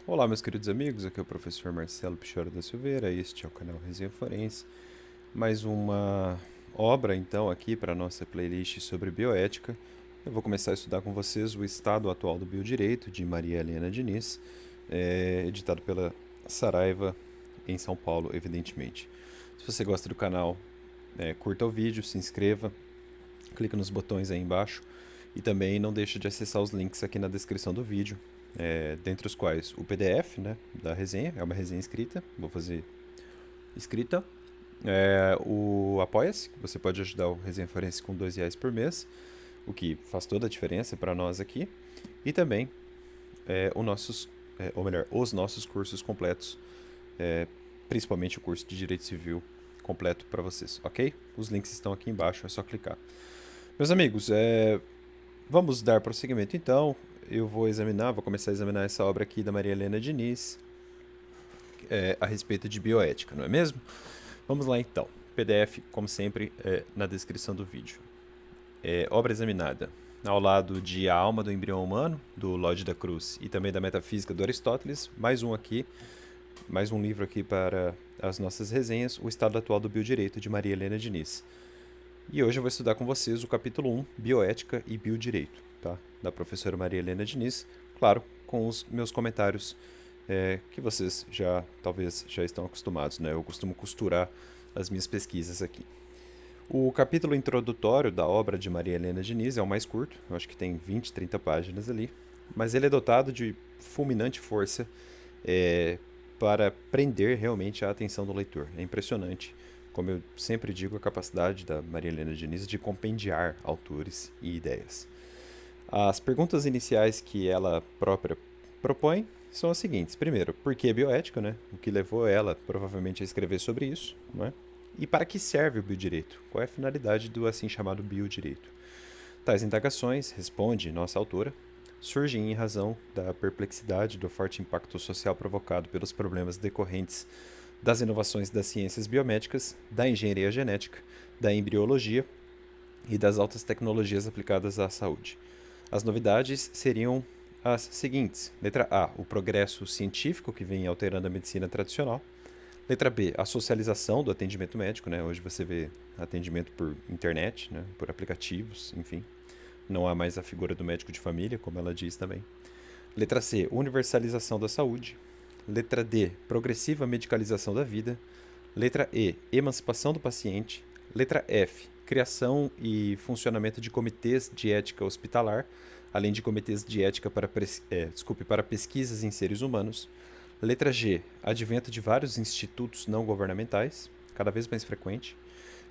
Olá, meus queridos amigos, aqui é o professor Marcelo Pichoro da Silveira, este é o canal Resenha Forense. Mais uma obra, então, aqui para a nossa playlist sobre bioética. Eu vou começar a estudar com vocês o Estado Atual do Biodireito, de Maria Helena Diniz, editado pela Saraiva, em São Paulo, evidentemente. Se você gosta do canal, curta o vídeo, se inscreva, clica nos botões aí embaixo e também não deixe de acessar os links aqui na descrição do vídeo, dentre os quais o PDF, né, da resenha, é uma resenha escrita, vou fazer escrita, o Apoia-se, que você pode ajudar o Resenha Forense com R$ 2 por mês, o que faz toda a diferença para nós aqui, e também os nossos cursos completos, principalmente o curso de Direito Civil completo para vocês, ok? Os links estão aqui embaixo, é só clicar. Meus amigos, vamos dar prosseguimento então. Vou começar a examinar essa obra aqui da Maria Helena Diniz, a respeito de bioética, não é mesmo? Vamos lá então. PDF, como sempre, na descrição do vídeo. Obra examinada. Ao lado de A Alma do Embrião Humano, do Lodge da Cruz, e também da Metafísica do Aristóteles, mais um livro aqui para as nossas resenhas, O Estado Atual do Biodireito, de Maria Helena Diniz. E hoje eu vou estudar com vocês o capítulo 1, Bioética e Biodireito, tá? Da professora Maria Helena Diniz, claro, com os meus comentários que vocês talvez já estão acostumados, né? Eu costumo costurar as minhas pesquisas aqui. O capítulo introdutório da obra de Maria Helena Diniz é o mais curto, eu acho que tem 20, 30 páginas ali, mas ele é dotado de fulminante força para prender realmente a atenção do leitor. É impressionante, como eu sempre digo, a capacidade da Maria Helena Diniz de compendiar autores e ideias. As perguntas iniciais que ela própria propõe são as seguintes. Primeiro, por que bioética, né? O que levou ela provavelmente a escrever sobre isso, não é? E para que serve o biodireito? Qual é a finalidade do assim chamado biodireito? Tais indagações, responde nossa autora, surgem em razão da perplexidade do forte impacto social provocado pelos problemas decorrentes das inovações das ciências biomédicas, da engenharia genética, da embriologia e das altas tecnologias aplicadas à saúde. As novidades seriam as seguintes. Letra A, o progresso científico que vem alterando a medicina tradicional. Letra B, a socialização do atendimento médico, né? Hoje você vê atendimento por internet, né? Por aplicativos, enfim. Não há mais a figura do médico de família, como ela diz também. Letra C, universalização da saúde. Letra D, progressiva medicalização da vida. Letra E, emancipação do paciente. Letra F, criação e funcionamento de comitês de ética hospitalar, além de comitês de ética para pesquisas em seres humanos. Letra G, advento de vários institutos não governamentais, cada vez mais frequente.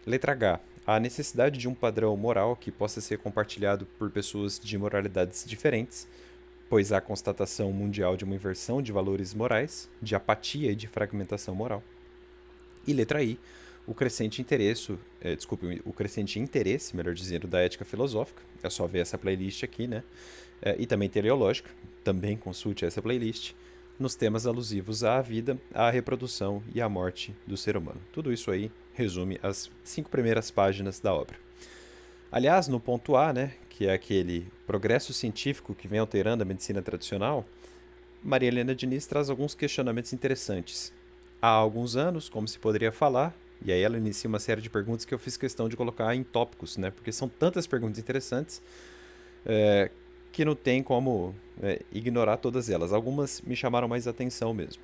Letra H, a necessidade de um padrão moral que possa ser compartilhado por pessoas de moralidades diferentes, pois há constatação mundial de uma inversão de valores morais, de apatia e de fragmentação moral. E letra I, o crescente interesse, melhor dizendo, da ética filosófica. É só ver essa playlist aqui, né? E também teleológica, também consulte essa playlist, nos temas alusivos à vida, à reprodução e à morte do ser humano. Tudo isso aí resume as 5 primeiras páginas da obra. Aliás, no ponto A, né, que é aquele progresso científico que vem alterando a medicina tradicional, Maria Helena Diniz traz alguns questionamentos interessantes. Há alguns anos, como se poderia falar, e aí ela inicia uma série de perguntas que eu fiz questão de colocar em tópicos, né, porque são tantas perguntas interessantes que não tem como ignorar todas elas. Algumas me chamaram mais atenção mesmo.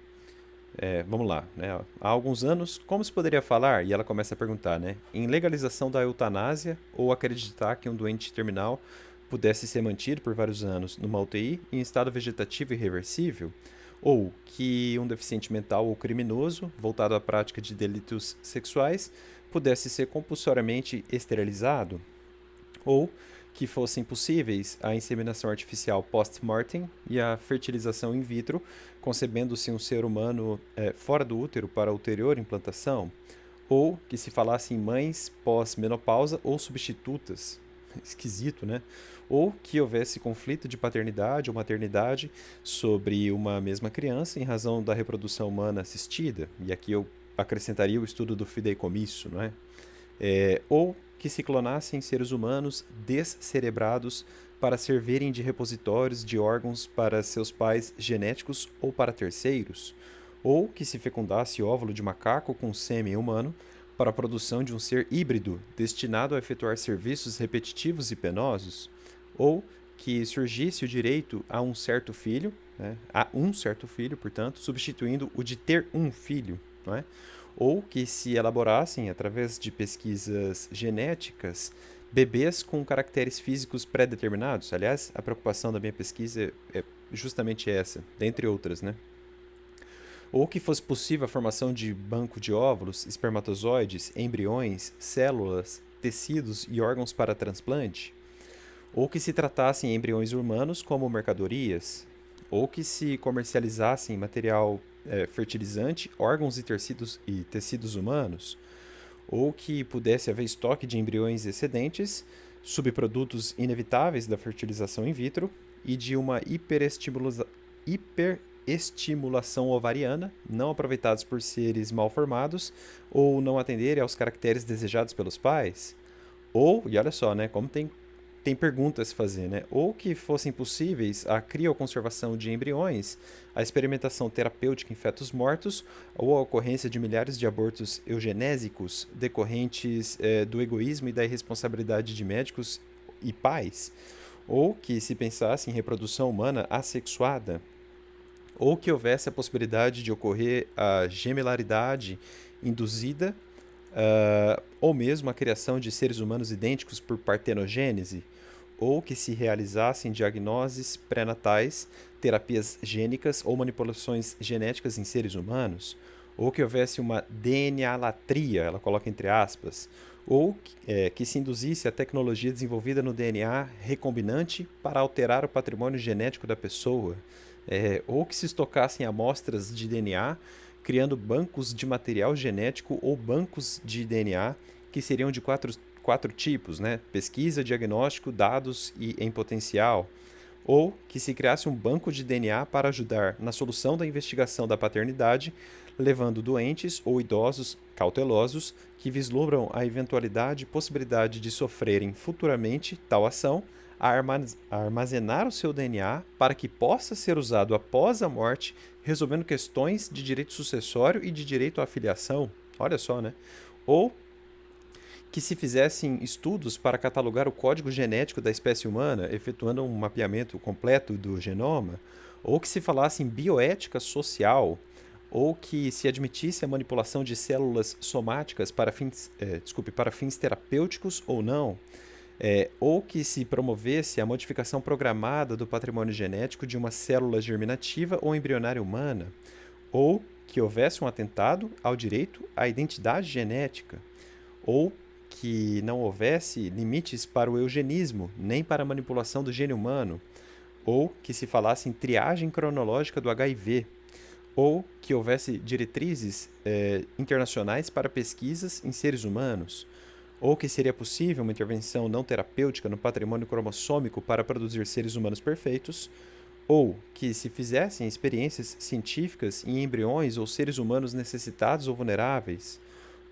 Vamos lá, né? Há alguns anos, como se poderia falar? E ela começa a perguntar, né? Em legalização da eutanásia ou acreditar que um doente terminal pudesse ser mantido por vários anos numa UTI em estado vegetativo irreversível? Ou que um deficiente mental ou criminoso, voltado à prática de delitos sexuais, pudesse ser compulsoriamente esterilizado? Ou que fossem possíveis a inseminação artificial post-mortem e a fertilização in vitro, concebendo-se um ser humano fora do útero para ulterior implantação, ou que se falasse em mães pós-menopausa ou substitutas, esquisito, né? Ou que houvesse conflito de paternidade ou maternidade sobre uma mesma criança em razão da reprodução humana assistida, e aqui eu acrescentaria o estudo do fideicomisso, não é? Ou que se clonassem seres humanos descerebrados para servirem de repositórios de órgãos para seus pais genéticos ou para terceiros, ou que se fecundasse óvulo de macaco com sêmen humano para a produção de um ser híbrido destinado a efetuar serviços repetitivos e penosos, ou que surgisse o direito a um certo filho, né, a um certo filho, portanto, substituindo o de ter um filho, não é? Ou que se elaborassem, através de pesquisas genéticas, bebês com caracteres físicos pré-determinados. Aliás, a preocupação da minha pesquisa é justamente essa, dentre outras, né? Ou que fosse possível a formação de banco de óvulos, espermatozoides, embriões, células, tecidos e órgãos para transplante, ou que se tratassem embriões humanos como mercadorias, ou que se comercializassem material fertilizante, órgãos e tecidos humanos, ou que pudesse haver estoque de embriões excedentes, subprodutos inevitáveis da fertilização in vitro e de uma hiperestimulação ovariana, não aproveitados por seres mal formados ou não atenderem aos caracteres desejados pelos pais. Ou, e olha só, né, como tem perguntas a se fazer, né? Ou que fossem possíveis a crioconservação de embriões, a experimentação terapêutica em fetos mortos, ou a ocorrência de milhares de abortos eugenésicos decorrentes do egoísmo e da irresponsabilidade de médicos e pais, ou que se pensasse em reprodução humana assexuada, ou que houvesse a possibilidade de ocorrer a gemelaridade induzida, ou mesmo a criação de seres humanos idênticos por partenogênese, ou que se realizassem diagnoses pré-natais, terapias gênicas ou manipulações genéticas em seres humanos, ou que houvesse uma DNA-latria, ela coloca entre aspas, ou que se induzisse a tecnologia desenvolvida no DNA recombinante para alterar o patrimônio genético da pessoa, ou que se estocassem amostras de DNA, criando bancos de material genético ou bancos de DNA, que seriam de quatro tipos, né? Pesquisa, diagnóstico, dados e em potencial. Ou que se criasse um banco de DNA para ajudar na solução da investigação da paternidade, levando doentes ou idosos cautelosos que vislumbram a eventualidade e possibilidade de sofrerem futuramente tal ação a armazenar o seu DNA para que possa ser usado após a morte, resolvendo questões de direito sucessório e de direito à filiação. Olha só, né? Ou que se fizessem estudos para catalogar o código genético da espécie humana, efetuando um mapeamento completo do genoma, ou que se falasse em bioética social, ou que se admitisse a manipulação de células somáticas para fins terapêuticos ou não, ou que se promovesse a modificação programada do patrimônio genético de uma célula germinativa ou embrionária humana, ou que houvesse um atentado ao direito à identidade genética, ou que não houvesse limites para o eugenismo, nem para a manipulação do gene humano, ou que se falasse em triagem cronológica do HIV, ou que houvesse diretrizes internacionais para pesquisas em seres humanos, ou que seria possível uma intervenção não terapêutica no patrimônio cromossômico para produzir seres humanos perfeitos, ou que se fizessem experiências científicas em embriões ou seres humanos necessitados ou vulneráveis,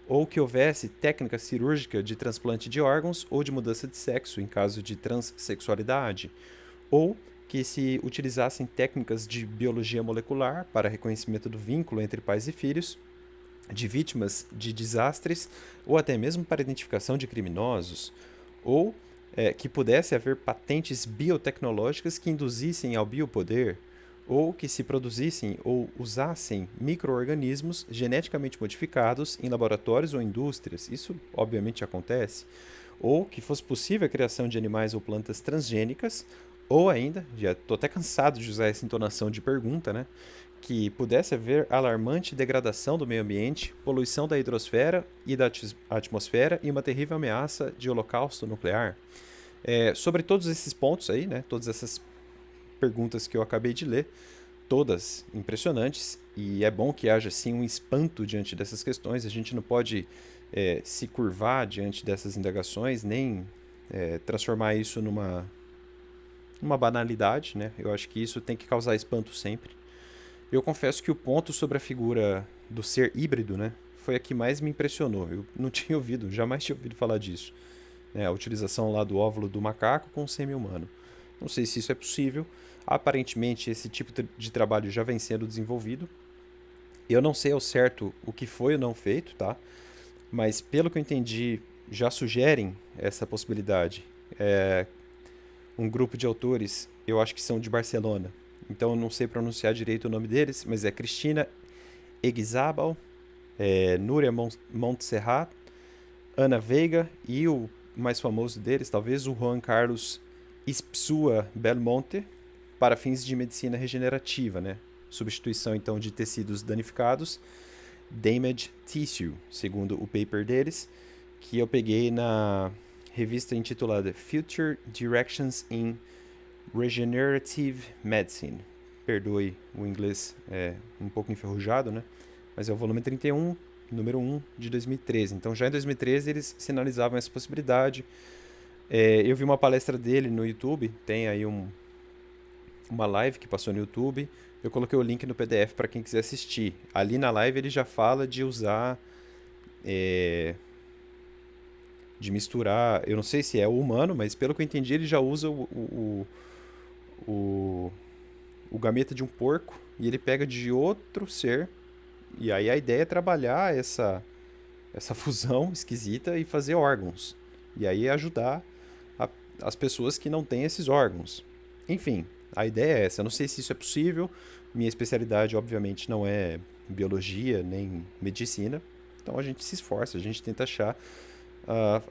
ou que houvesse técnica cirúrgica de transplante de órgãos ou de mudança de sexo em caso de transexualidade, ou que se utilizassem técnicas de biologia molecular para reconhecimento do vínculo entre pais e filhos, de vítimas de desastres ou até mesmo para identificação de criminosos, ou que pudesse haver patentes biotecnológicas que induzissem ao biopoder, ou que se produzissem ou usassem micro-organismos geneticamente modificados em laboratórios ou indústrias. Isso obviamente acontece. Ou que fosse possível a criação de animais ou plantas transgênicas, ou ainda, já estou até cansado de usar essa entonação de pergunta, né? Que pudesse haver alarmante degradação do meio ambiente, poluição da hidrosfera e da atmosfera e uma terrível ameaça de holocausto nuclear. Sobre todos esses pontos aí, né, todas essas perguntas que eu acabei de ler, todas impressionantes, e é bom que haja sim um espanto diante dessas questões. A gente não pode se curvar diante dessas indagações, nem transformar isso numa banalidade, né? Eu acho que isso tem que causar espanto sempre. Eu confesso que o ponto sobre a figura do ser híbrido, né, foi a que mais me impressionou. Eu não tinha ouvido, jamais tinha ouvido falar disso. A utilização lá do óvulo do macaco com o sêmen humano. Não sei se isso é possível. Aparentemente, esse tipo de trabalho já vem sendo desenvolvido. Eu não sei ao certo o que foi ou não feito, tá? Mas pelo que eu entendi, já sugerem essa possibilidade. Um grupo de autores, eu acho que são de Barcelona. Então eu não sei pronunciar direito o nome deles, mas é Cristina Eguizábal, Núria Montserrat, Ana Veiga e o mais famoso deles, talvez o Juan Carlos Ispsua Belmonte, para fins de medicina regenerativa, né? Substituição então de tecidos danificados, damaged tissue, segundo o paper deles, que eu peguei na revista intitulada Future Directions in Regenerative Medicine. Perdoe o inglês um pouco enferrujado, né? Mas é o volume 31, número 1 de 2013. Então já em 2013 eles sinalizavam essa possibilidade. Eu vi uma palestra dele no YouTube, tem aí uma live que passou no YouTube. Eu coloquei o link no PDF para quem quiser assistir. Ali na live ele já fala de usar, de misturar, eu não sei se é o humano, mas pelo que eu entendi ele já usa o, o gameta de um porco e ele pega de outro ser. E aí a ideia é trabalhar essa fusão esquisita e fazer órgãos. E aí ajudar a, as pessoas que não têm esses órgãos. Enfim, a ideia é essa. Eu não sei se isso é possível. Minha especialidade, obviamente, não é biologia nem medicina. Então a gente se esforça, a gente tenta achar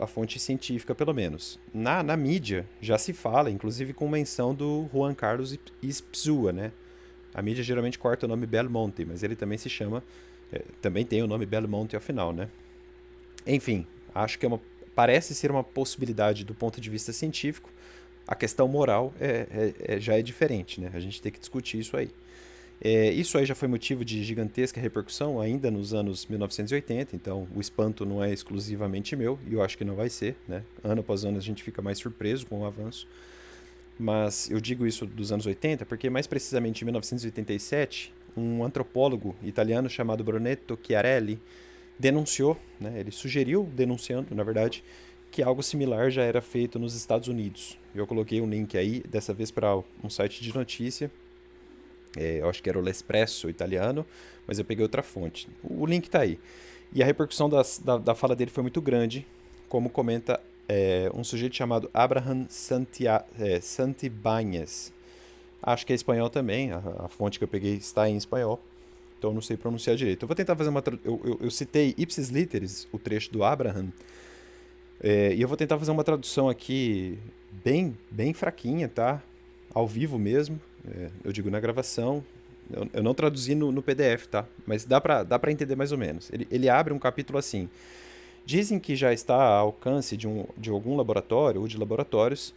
a fonte científica, pelo menos. Na mídia já se fala, inclusive com menção do Juan Carlos Ispsua, né? A mídia geralmente corta o nome Belmonte, mas ele também se chama, também tem o nome Belmonte ao final, né? Enfim, acho que parece ser uma possibilidade do ponto de vista científico. A questão moral já é diferente, né? A gente tem que discutir isso aí. Isso aí já foi motivo de gigantesca repercussão ainda nos anos 1980, então o espanto não é exclusivamente meu, e eu acho que não vai ser, né? Ano após ano a gente fica mais surpreso com o avanço. Mas eu digo isso dos anos 80 porque, mais precisamente em 1987, um antropólogo italiano chamado Brunetto Chiarelli denunciou, né, ele sugeriu, denunciando, na verdade, que algo similar já era feito nos Estados Unidos. Eu coloquei um link aí, dessa vez para um site de notícia, eu acho que era o L'Espresso italiano, mas eu peguei outra fonte. O link está aí. E a repercussão da fala dele foi muito grande, como comenta um sujeito chamado Abraham Santibáñez. Acho que é espanhol também, a fonte que eu peguei está em espanhol, então eu não sei pronunciar direito. Eu vou tentar fazer uma. Eu citei ipsis literis, o trecho do Abraham, e eu vou tentar fazer uma tradução aqui bem fraquinha, tá? Ao vivo mesmo, eu digo na gravação. Eu não traduzi no PDF, tá? Mas dá pra entender mais ou menos. Ele abre um capítulo assim. Dizem que já está ao alcance de algum laboratório ou de laboratórios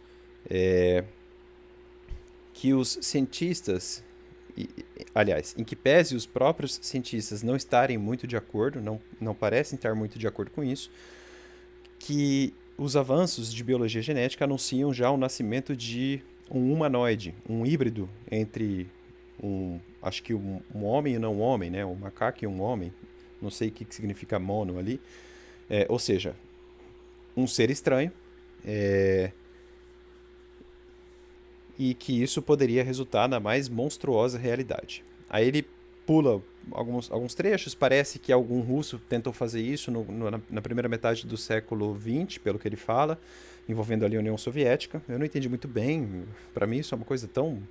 que os cientistas, aliás, em que pese os próprios cientistas não estarem muito de acordo, não parecem estar muito de acordo com isso, que os avanços de biologia genética anunciam já o nascimento de um humanoide, um híbrido entre acho que um homem e não um homem, né? Um macaco e um homem, não sei o que significa mono ali, ou seja, um ser estranho, e que isso poderia resultar na mais monstruosa realidade. Aí ele pula alguns trechos, parece que algum russo tentou fazer isso na primeira metade do século XX, pelo que ele fala, envolvendo ali a União Soviética. Eu não entendi muito bem, para mim isso é uma coisa tão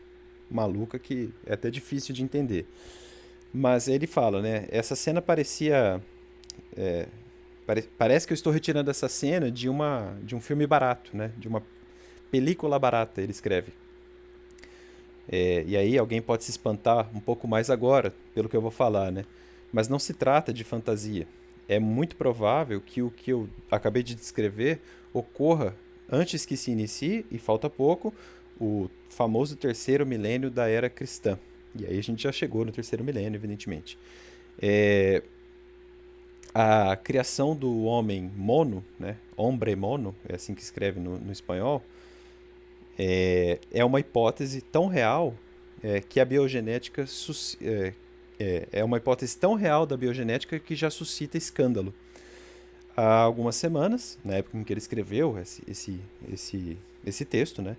maluca que é até difícil de entender. Mas ele fala, né, essa cena parecia... parece que eu estou retirando essa cena de um filme barato, né, de uma película barata, ele escreve. E aí alguém pode se espantar um pouco mais agora, pelo que eu vou falar, né? Mas não se trata de fantasia. É muito provável que o que eu acabei de descrever ocorra antes que se inicie, e falta pouco, o famoso terceiro milênio da era cristã. E aí a gente já chegou no terceiro milênio, evidentemente. A criação do homem mono, né? Hombre mono, é assim que escreve no espanhol, é uma hipótese tão real que a biogenética é uma hipótese tão real da biogenética que já suscita escândalo. Há algumas semanas, na época em que ele escreveu esse texto, né,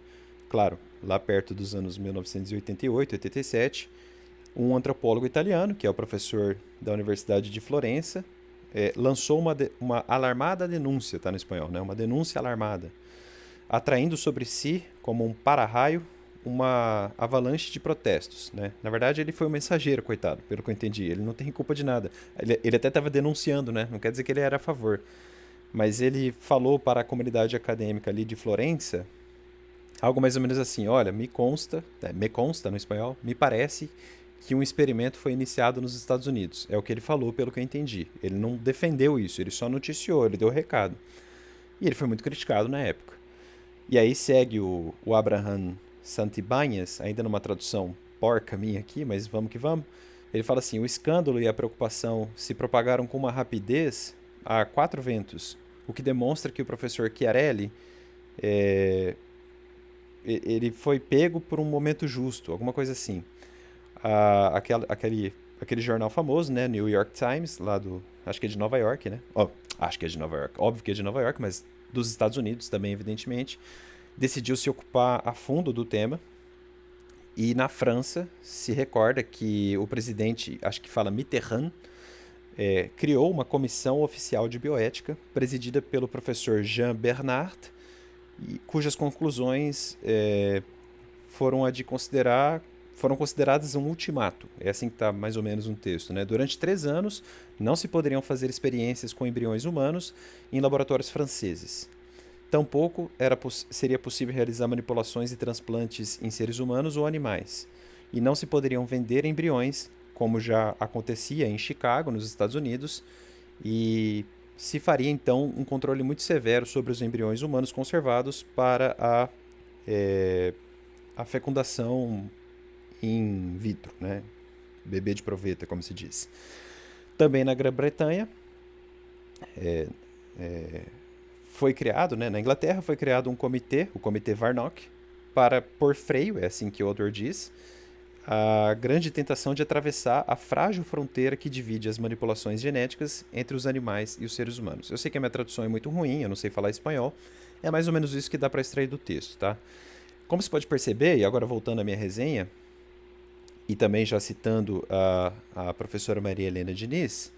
claro, lá perto dos anos 1988, 87, um antropólogo italiano, que é o professor da Universidade de Florença, lançou uma alarmada denúncia, tá no espanhol, né? Uma denúncia alarmada, atraindo sobre si, como um para-raio, uma avalanche de protestos, né? Na verdade, ele foi um mensageiro, coitado, pelo que eu entendi. Ele não tem culpa de nada. Ele até estava denunciando, né? Não quer dizer que ele era a favor. Mas ele falou para a comunidade acadêmica ali de Florença algo mais ou menos assim: olha, me consta no espanhol, me parece que um experimento foi iniciado nos Estados Unidos. É o que ele falou, pelo que eu entendi. Ele não defendeu isso, ele só noticiou, ele deu o recado. E ele foi muito criticado na época. E aí segue o Abraham Santibáñez, ainda numa tradução porca minha aqui, mas vamos que vamos. Ele fala assim: o escândalo e a preocupação se propagaram com uma rapidez a quatro ventos, o que demonstra que o professor Chiarelli é, ele foi pego por um momento justo, alguma coisa assim. Aquele jornal famoso, né, New York Times, lá do, acho que é de Nova York, né? Oh, acho que é de Nova York, óbvio que é de Nova York, mas dos Estados Unidos também, evidentemente, decidiu se ocupar a fundo do tema. E na França, se recorda que o presidente, acho que fala Mitterrand, criou uma comissão oficial de bioética, presidida pelo professor Jean Bernard, cujas conclusões foram a de considerar foram consideradas um ultimato. É assim que está mais ou menos um texto, né? Durante 3 anos, não se poderiam fazer experiências com embriões humanos em laboratórios franceses. Tampouco seria possível realizar manipulações e transplantes em seres humanos ou animais. E não se poderiam vender embriões, como já acontecia em Chicago, nos Estados Unidos, e se faria então um controle muito severo sobre os embriões humanos conservados para a fecundação in vitro, né? Bebê de proveta, como se diz. Também na Grã-Bretanha, foi criado, né, na Inglaterra, foi criado um comitê, o Comitê Warnock, para pôr freio, é assim que o autor diz, a grande tentação de atravessar a frágil fronteira que divide as manipulações genéticas entre os animais e os seres humanos. Eu sei que a minha tradução é muito ruim, eu não sei falar espanhol, é mais ou menos isso que dá para extrair do texto, tá? Como você pode perceber, e agora voltando à minha resenha, e também já citando a professora Maria Helena Diniz,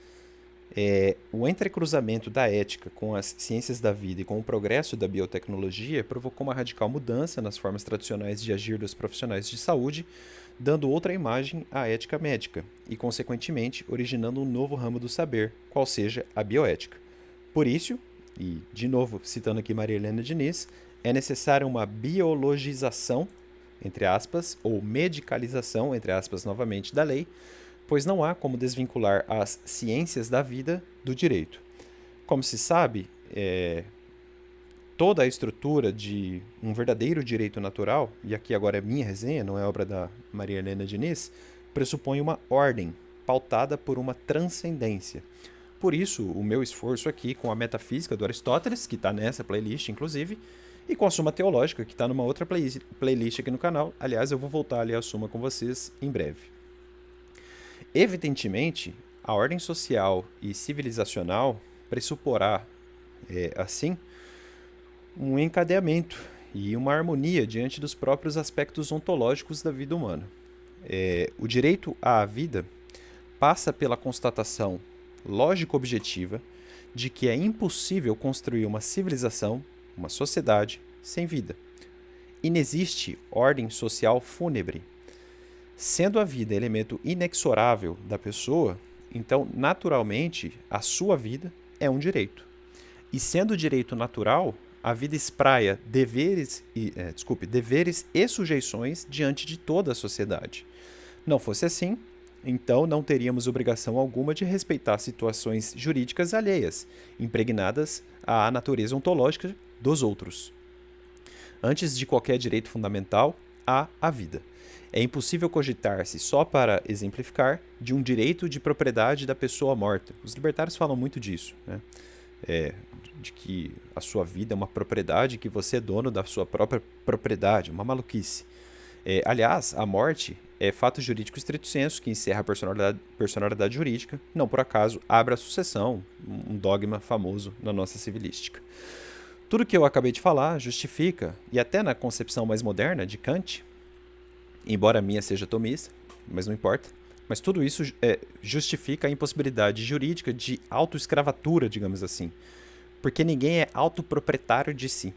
o entrecruzamento da ética com as ciências da vida e com o progresso da biotecnologia provocou uma radical mudança nas formas tradicionais de agir dos profissionais de saúde, dando outra imagem à ética médica e, consequentemente, originando um novo ramo do saber, qual seja a bioética. Por isso, e de novo citando aqui Maria Helena Diniz, é necessária uma biologização, entre aspas, ou medicalização, entre aspas, novamente, da lei, pois não há como desvincular as ciências da vida do direito. Como se sabe, toda a estrutura de um verdadeiro direito natural, e aqui agora é minha resenha, não é obra da Maria Helena Diniz, pressupõe uma ordem pautada por uma transcendência. Por isso, o meu esforço aqui com a metafísica do Aristóteles, que está nessa playlist, inclusive, e com a Suma Teológica, que está numa outra playlist aqui no canal. Aliás, eu vou voltar a ler a Suma com vocês em breve. Evidentemente, a ordem social e civilizacional pressuporá, assim, um encadeamento e uma harmonia diante dos próprios aspectos ontológicos da vida humana. O direito à vida passa pela constatação lógico-objetiva de que é impossível construir uma civilização, uma sociedade, sem vida. Inexiste ordem social fúnebre. Sendo a vida elemento inexorável da pessoa, então, naturalmente, a sua vida é um direito. E sendo direito natural, a vida espraia deveres e sujeições diante de toda a sociedade. Não fosse assim, então não teríamos obrigação alguma de respeitar situações jurídicas alheias, impregnadas à natureza ontológica dos outros. Antes de qualquer direito fundamental, há a vida. É impossível cogitar-se, só para exemplificar, de um direito de propriedade da pessoa morta. Os libertários falam muito disso, né? De que a sua vida é uma propriedade, que você é dono da sua própria propriedade, uma maluquice. Aliás, a morte é fato jurídico estrito sensu que encerra a personalidade jurídica, não por acaso abre a sucessão, um dogma famoso na nossa civilística. Tudo que eu acabei de falar justifica, e até na concepção mais moderna de Kant, embora a minha seja tomista, mas não importa, mas tudo isso justifica a impossibilidade jurídica de autoescravatura, digamos assim, porque ninguém é autoproprietário de si.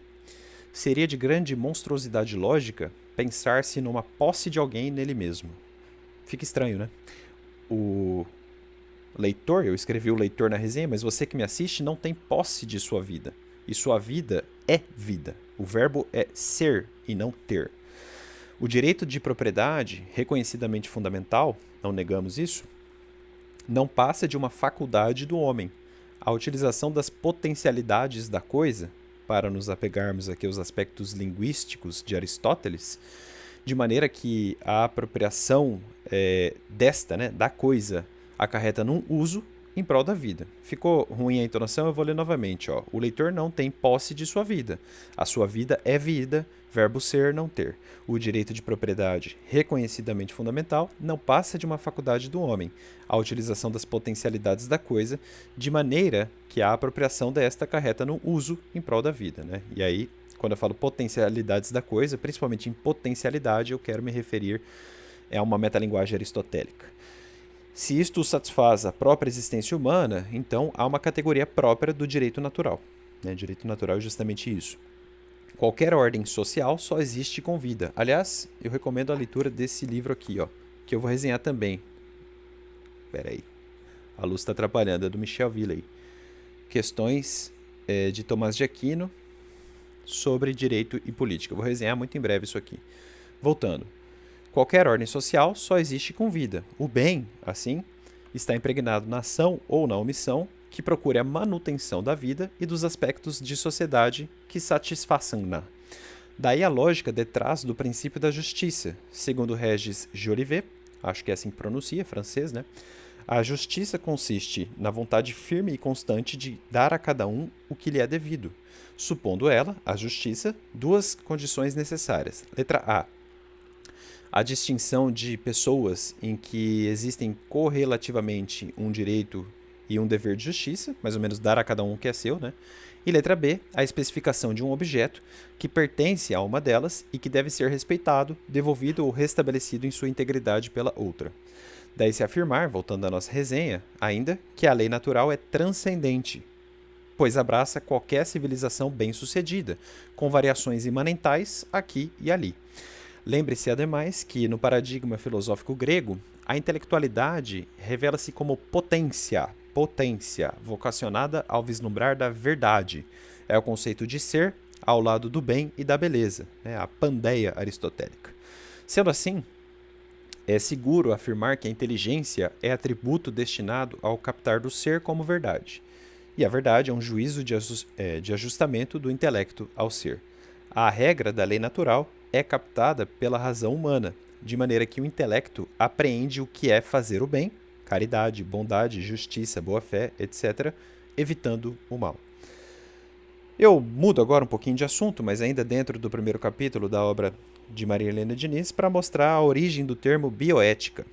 Seria de grande monstruosidade lógica pensar-se numa posse de alguém nele mesmo. Fica estranho, né? O leitor, eu escrevi o leitor na resenha, mas você que me assiste não tem posse de sua vida. E sua vida é vida. O verbo é ser e não ter. O direito de propriedade, reconhecidamente fundamental, não negamos isso, não passa de uma faculdade do homem. A utilização das potencialidades da coisa, para nos apegarmos aqui aos aspectos linguísticos de Aristóteles, de maneira que a apropriação da coisa, acarreta num uso em prol da vida. Ficou ruim a entonação? Eu vou ler novamente. Ó. O leitor não tem posse de sua vida. A sua vida é vida, verbo ser, não ter. O direito de propriedade, reconhecidamente fundamental, não passa de uma faculdade do homem. A utilização das potencialidades da coisa, de maneira que a apropriação desta acarreta no uso em prol da vida. Né? E aí, quando eu falo potencialidades da coisa, principalmente em potencialidade, eu quero me referir a uma metalinguagem aristotélica. Se isto satisfaz a própria existência humana, então há uma categoria própria do direito natural. Né? Direito natural é justamente isso. Qualquer ordem social só existe com vida. Aliás, eu recomendo a leitura desse livro aqui, ó, que eu vou resenhar também. Espera aí. A luz está atrapalhando, é do Michel Villey. Questões de Tomás de Aquino sobre direito e política. Eu vou resenhar muito em breve isso aqui. Voltando. Qualquer ordem social só existe com vida. O bem, assim, está impregnado na ação ou na omissão que procure a manutenção da vida e dos aspectos de sociedade que satisfaçam-na. Daí a lógica detrás do princípio da justiça. Segundo Regis Jolivet, acho que é assim que pronuncia, francês, né? A justiça consiste na vontade firme e constante de dar a cada um o que lhe é devido, supondo ela, a justiça, duas condições necessárias. Letra A. A distinção de pessoas em que existem correlativamente um direito e um dever de justiça, mais ou menos dar a cada um o que é seu, né? E letra B, a especificação de um objeto que pertence a uma delas e que deve ser respeitado, devolvido ou restabelecido em sua integridade pela outra. Daí se afirmar, voltando à nossa resenha, ainda que a lei natural é transcendente, pois abraça qualquer civilização bem-sucedida, com variações imanentais aqui e ali. Lembre-se, ademais, que no paradigma filosófico grego, a intelectualidade revela-se como potência, vocacionada ao vislumbrar da verdade. É o conceito de ser ao lado do bem e da beleza, né? A pandeia aristotélica. Sendo assim, é seguro afirmar que a inteligência é atributo destinado ao captar do ser como verdade. E a verdade é um juízo de ajustamento do intelecto ao ser. A regra da lei natural é captada pela razão humana, de maneira que o intelecto apreende o que é fazer o bem, caridade, bondade, justiça, boa-fé, etc., evitando o mal. Eu mudo agora um pouquinho de assunto, mas ainda dentro do primeiro capítulo da obra de Maria Helena Diniz, para mostrar a origem do termo bioética.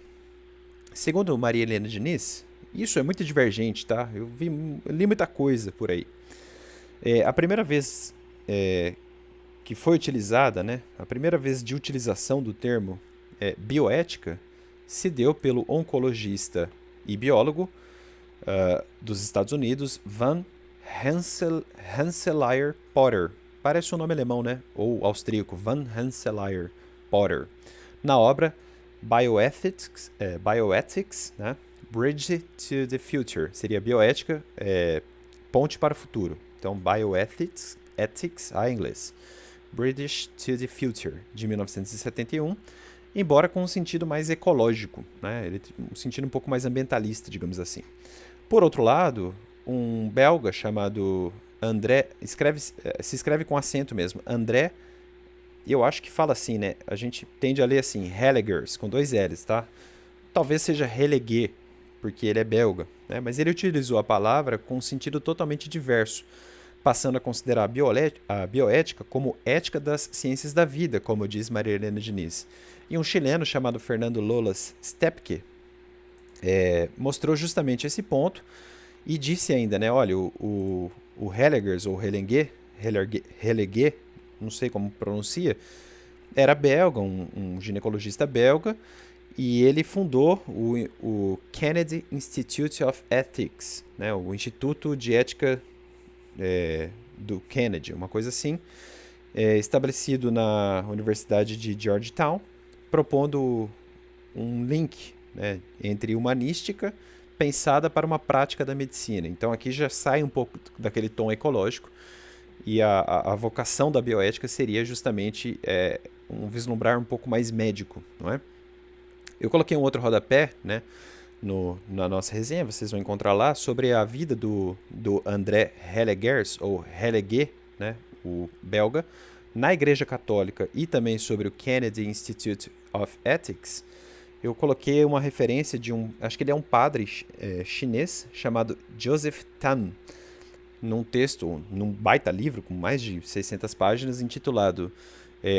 Segundo Maria Helena Diniz, isso é muito divergente, tá? Eu li muita coisa por aí. A primeira vez que foi utilizada, né, a primeira vez de utilização do termo bioética se deu pelo oncologista e biólogo dos Estados Unidos, Van Rensselaer Potter. Parece um nome alemão, né? Ou austríaco, Van Rensselaer Potter. Na obra Bioethics, né? Bridge to the Future. Seria bioética, ponte para o futuro. Então, Bioethics, em inglês. Bridge to the Future, de 1971, embora com um sentido mais ecológico, né? Um sentido um pouco mais ambientalista, digamos assim. Por outro lado, um belga chamado André, se escreve com acento mesmo, André, eu acho que fala assim, né? A gente tende a ler assim, Hellegers, com 2 L's, tá? Talvez seja Helleguer, porque ele é belga, né? Mas ele utilizou a palavra com um sentido totalmente diverso, passando a considerar a bioética como ética das ciências da vida, como diz Maria Helena Diniz. E um chileno chamado Fernando Lolas Stepke mostrou justamente esse ponto e disse ainda, né, olha, o Hellegers ou Helleguet, não sei como pronuncia, era belga, um ginecologista belga, e ele fundou o Kennedy Institute of Ethics, né, o Instituto de Ética do Kennedy, uma coisa assim, estabelecido na Universidade de Georgetown, propondo um link, né, entre humanística pensada para uma prática da medicina. Então aqui já sai um pouco daquele tom ecológico e a vocação da bioética seria justamente um vislumbrar um pouco mais médico, não é? Eu coloquei um outro rodapé, né, na nossa resenha, vocês vão encontrar lá, sobre a vida do André Hellegers, ou Helleguet, né, o belga, na Igreja Católica e também sobre o Kennedy Institute of Ethics. Eu coloquei uma referência de acho que ele é um padre chinês chamado Joseph Tan, num texto, num baita livro com mais de 600 páginas, intitulado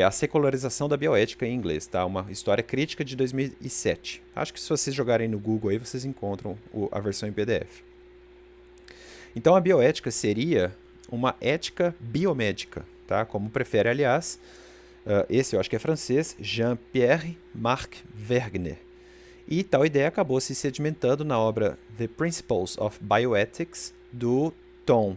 A Secularização da Bioética em inglês, tá? Uma história crítica de 2007. Acho que se vocês jogarem no Google aí, vocês encontram a versão em PDF. Então a bioética seria uma ética biomédica, tá? Como prefere, aliás, esse eu acho que é francês, Jean-Pierre Marc Vergner. E tal ideia acabou se sedimentando na obra The Principles of Bioethics, do Tom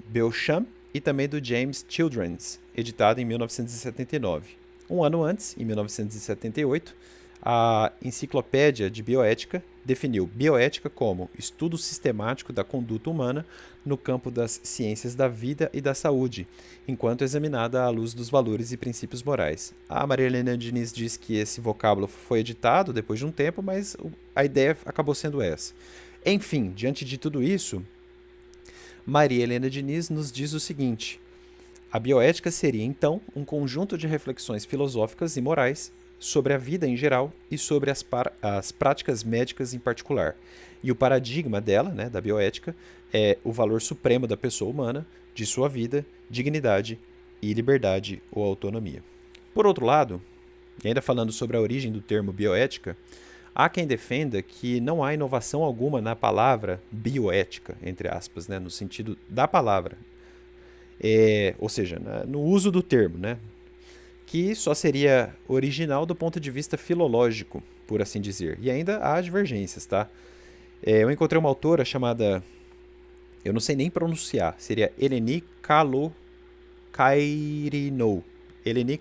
Beauchamp e também do James Childrens, editado em 1979. Um ano antes, em 1978, a Enciclopédia de Bioética definiu bioética como estudo sistemático da conduta humana no campo das ciências da vida e da saúde, enquanto examinada à luz dos valores e princípios morais. A Maria Helena Diniz diz que esse vocábulo foi editado depois de um tempo, mas a ideia acabou sendo essa. Enfim, diante de tudo isso, Maria Helena Diniz nos diz o seguinte: a bioética seria, então, um conjunto de reflexões filosóficas e morais sobre a vida em geral e sobre as práticas médicas em particular. E o paradigma dela, né, da bioética, é o valor supremo da pessoa humana, de sua vida, dignidade e liberdade ou autonomia. Por outro lado, e ainda falando sobre a origem do termo bioética, há quem defenda que não há inovação alguma na palavra bioética, entre aspas, né, no sentido da palavra. Ou seja, no uso do termo, né, que só seria original do ponto de vista filológico, por assim dizer. E ainda há divergências, tá? Eu encontrei uma autora chamada, eu não sei nem pronunciar, seria Eleni Kalokairinou. Eleni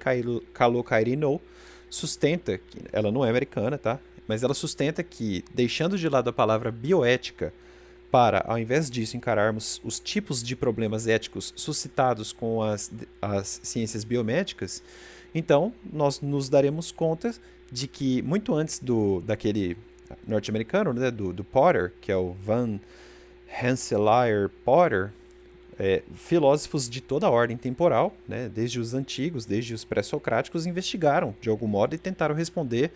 Kalokairinou sustenta, que ela não é americana, tá? Mas ela sustenta que, deixando de lado a palavra bioética, para, ao invés disso, encararmos os tipos de problemas éticos suscitados com as ciências biomédicas, então nós nos daremos conta de que, muito antes daquele norte-americano, né, do Potter, que é o Van Rensselaer Potter, filósofos de toda a ordem temporal, né, desde os antigos, desde os pré-socráticos, investigaram de algum modo e tentaram responder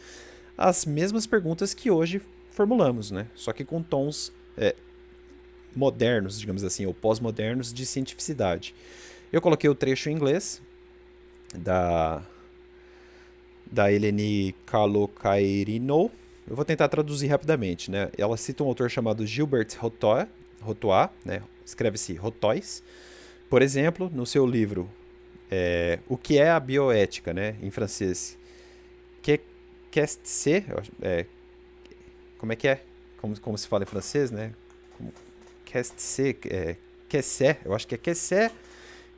as mesmas perguntas que hoje formulamos, né, só que com tons modernos, digamos assim, ou pós-modernos de cientificidade. Eu coloquei o trecho em inglês da Eleni Kalokairinou. Eu vou tentar traduzir rapidamente, né? Ela cita um autor chamado Gilbert Rotois, né? Escreve-se Rotois. Por exemplo, no seu livro O que é a bioética, né? Em francês, qu'est-ce, como é que é? Como se fala em francês, né? Qu'est-ce, eu acho que é qu'est-ce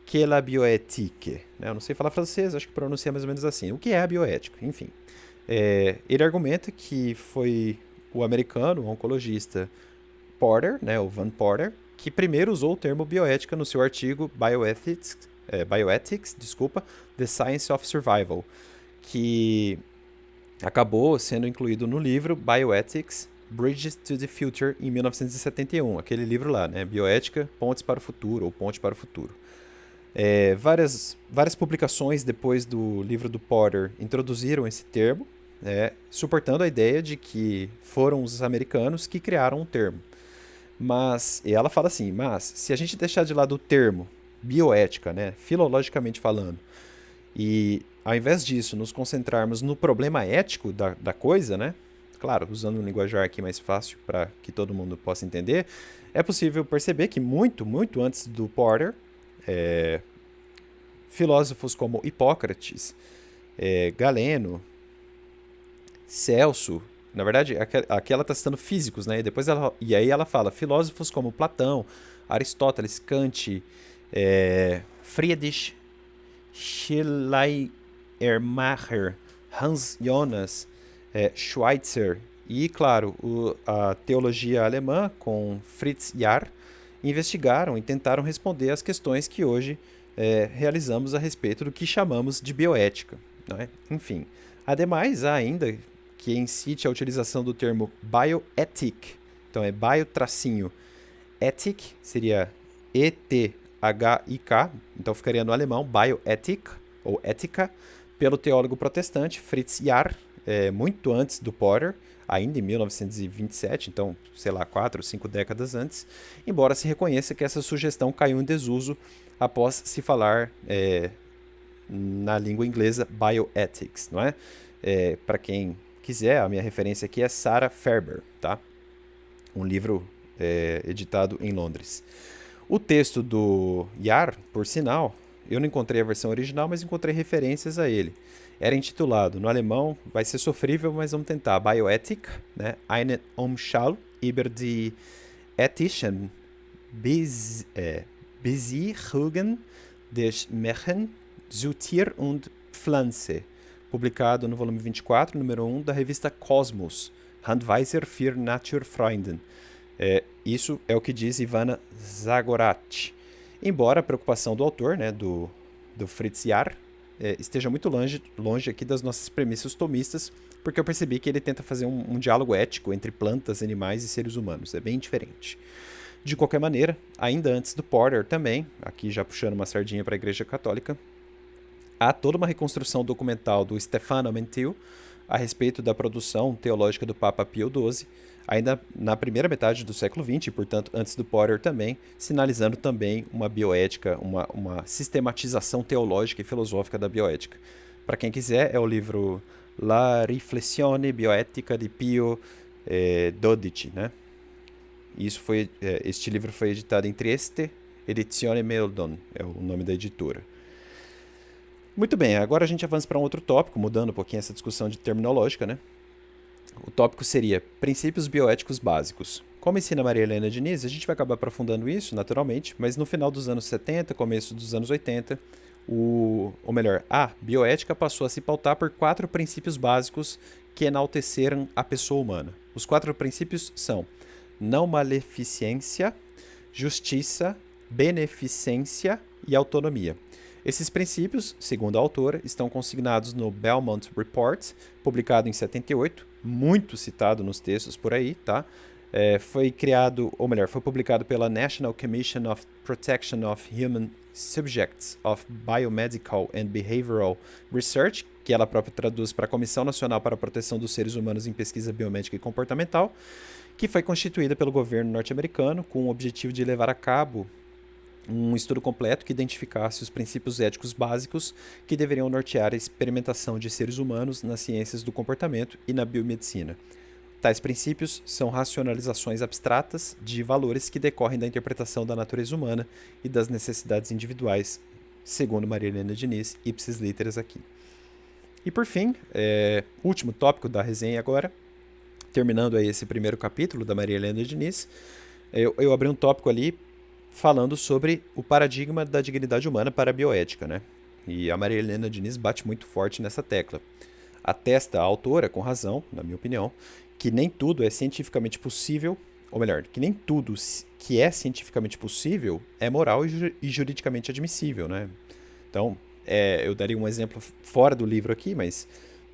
que la bioétique, né? Eu não sei falar francês, acho que pronuncia mais ou menos assim. O que é a bioética? Enfim, ele argumenta que foi o americano, o oncologista Porter, né, o Van Porter, que primeiro usou o termo bioética no seu artigo Bioethics, The Science of Survival, que acabou sendo incluído no livro Bioethics, Bridges to the Future, em 1971, aquele livro lá, né, Bioética, Pontes para o Futuro, ou Ponte para o Futuro. Várias publicações depois do livro do Porter introduziram esse termo, suportando a ideia de que foram os americanos que criaram o termo. Mas ela fala assim, se a gente deixar de lado o termo bioética, né, filologicamente falando, e ao invés disso nos concentrarmos no problema ético da coisa, né, claro, usando um linguajar aqui mais fácil para que todo mundo possa entender, é possível perceber que muito, muito antes do Porter, Filósofos como Hipócrates, Galeno, Celso. Na verdade, aqui ela está citando físicos, né? E aí ela fala filósofos como Platão, Aristóteles, Kant, Friedrich Schleiermacher, Hans Jonas, Schweitzer e, claro, a teologia alemã com Fritz Jahr investigaram e tentaram responder às questões que hoje realizamos a respeito do que chamamos de bioética. Não é? Enfim, ademais, há ainda quem cite a utilização do termo bioethic, então é bio-tracinho. Ethic seria E-T-H-I-K, então ficaria no alemão bioethic, ou ética, pelo teólogo protestante Fritz Jahr, muito antes do Porter, ainda em 1927, então, sei lá, 4 ou 5 décadas antes, embora se reconheça que essa sugestão caiu em desuso após se falar na língua inglesa bioethics, não é? Para quem quiser, a minha referência aqui é Sarah Ferber, tá? Um livro editado em Londres. O texto do Jahr, por sinal, eu não encontrei a versão original, mas encontrei referências a ele. Era intitulado, no alemão, vai ser sofrível, mas vamos tentar, Bioethik, né? Eine Umschau über die ethischen Beziehungen des Menschen zu Tier und Pflanze, publicado no volume 24, número 1, da revista Cosmos, Handweiser für Naturfreunden. Isso é o que diz Ivana Zagorat. Embora a preocupação do autor, né, do Fritz Jahr, esteja muito longe aqui das nossas premissas tomistas, porque eu percebi que ele tenta fazer um diálogo ético entre plantas, animais e seres humanos. É bem diferente. De qualquer maneira, ainda antes do Porter também, aqui já puxando uma sardinha para a Igreja Católica, há toda uma reconstrução documental do Stefano Mentil a respeito da produção teológica do Papa Pio XII, ainda na primeira metade do século XX, e, portanto, antes do Porter também, sinalizando também uma bioética, uma sistematização teológica e filosófica da bioética. Para quem quiser, é o livro La Riflessione Bioetica di Pio XII, né? Este livro foi editado em Trieste, Edizione Meldon, é o nome da editora. Muito bem, agora a gente avança para um outro tópico, mudando um pouquinho essa discussão de terminológica, né? O tópico seria princípios bioéticos básicos. Como ensina Maria Helena Diniz, a gente vai acabar aprofundando isso, naturalmente, mas no final dos anos 70, começo dos anos 80, a bioética passou a se pautar por 4 princípios básicos que enalteceram a pessoa humana. Os 4 princípios são não maleficência, justiça, beneficência e autonomia. Esses princípios, segundo a autora, estão consignados no Belmont Report, publicado em 78, muito citado nos textos por aí, tá? Foi publicado pela National Commission of Protection of Human Subjects of Biomedical and Behavioral Research, que ela própria traduz para a Comissão Nacional para a Proteção dos Seres Humanos em Pesquisa Biomédica e Comportamental, que foi constituída pelo governo norte-americano com o objetivo de levar a cabo um estudo completo que identificasse os princípios éticos básicos que deveriam nortear a experimentação de seres humanos nas ciências do comportamento e na biomedicina. Tais princípios são racionalizações abstratas de valores que decorrem da interpretação da natureza humana e das necessidades individuais, segundo Maria Helena Diniz, ipsis literis aqui. E por fim, último tópico da resenha agora, terminando aí esse primeiro capítulo da Maria Helena Diniz, eu abri um tópico ali falando sobre o paradigma da dignidade humana para a bioética, né? E a Maria Helena Diniz bate muito forte nessa tecla. Atesta a autora, com razão, na minha opinião, que nem tudo é cientificamente possível, ou melhor, que nem tudo que é cientificamente possível é moral e juridicamente admissível, né? Então, eu daria um exemplo fora do livro aqui, mas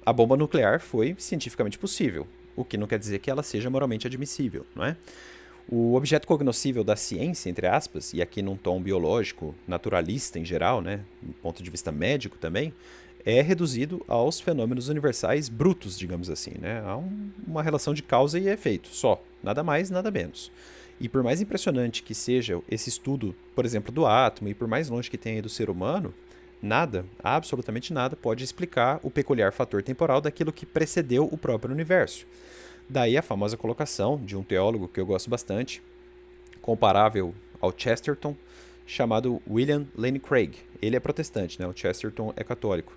a bomba nuclear foi cientificamente possível, o que não quer dizer que ela seja moralmente admissível, não é? O objeto cognoscível da ciência, entre aspas, e aqui num tom biológico, naturalista em geral, né, do ponto de vista médico também, é reduzido aos fenômenos universais brutos, digamos assim, né? Há uma relação de causa e efeito, só, nada mais, nada menos. E por mais impressionante que seja esse estudo, por exemplo, do átomo, e por mais longe que tenha ido do ser humano, nada, absolutamente nada, pode explicar o peculiar fator temporal daquilo que precedeu o próprio universo. Daí a famosa colocação de um teólogo que eu gosto bastante, comparável ao Chesterton, chamado William Lane Craig. Ele é protestante, né? O Chesterton é católico.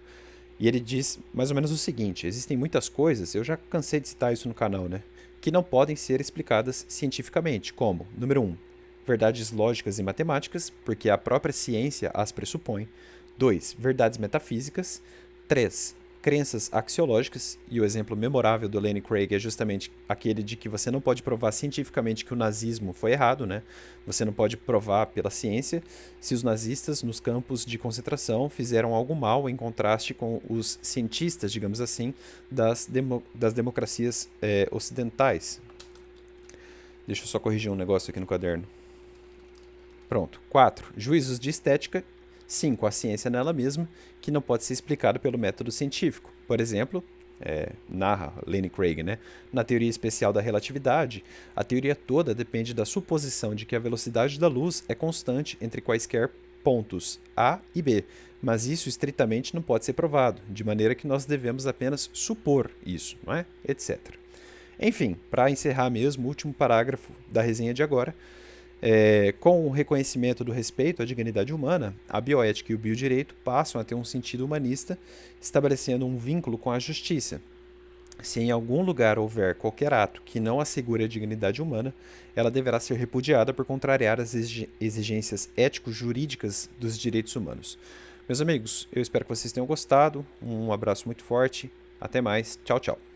E ele diz mais ou menos o seguinte: existem muitas coisas, eu já cansei de citar isso no canal, né? Que não podem ser explicadas cientificamente, como, número 1, verdades lógicas e matemáticas, porque a própria ciência as pressupõe. 2, verdades metafísicas. 3, crenças axiológicas, e o exemplo memorável do Lane Craig é justamente aquele de que você não pode provar cientificamente que o nazismo foi errado, né? Você não pode provar pela ciência se os nazistas nos campos de concentração fizeram algo mal em contraste com os cientistas, digamos assim, das democracias ocidentais. Deixa eu só corrigir um negócio aqui no caderno. Pronto. 4. Juízos de estética. 5. A ciência nela mesma, que não pode ser explicada pelo método científico. Por exemplo, narra Lane Craig, né? Na teoria especial da relatividade, a teoria toda depende da suposição de que a velocidade da luz é constante entre quaisquer pontos A e B, mas isso estritamente não pode ser provado, de maneira que nós devemos apenas supor isso, não é? Etc. Enfim, para encerrar mesmo, o último parágrafo da resenha de agora. Com o reconhecimento do respeito à dignidade humana, a bioética e o biodireito passam a ter um sentido humanista, estabelecendo um vínculo com a justiça. Se em algum lugar houver qualquer ato que não assegure a dignidade humana, ela deverá ser repudiada por contrariar as exigências ético-jurídicas dos direitos humanos. Meus amigos, eu espero que vocês tenham gostado. Um abraço muito forte. Até mais. Tchau, tchau.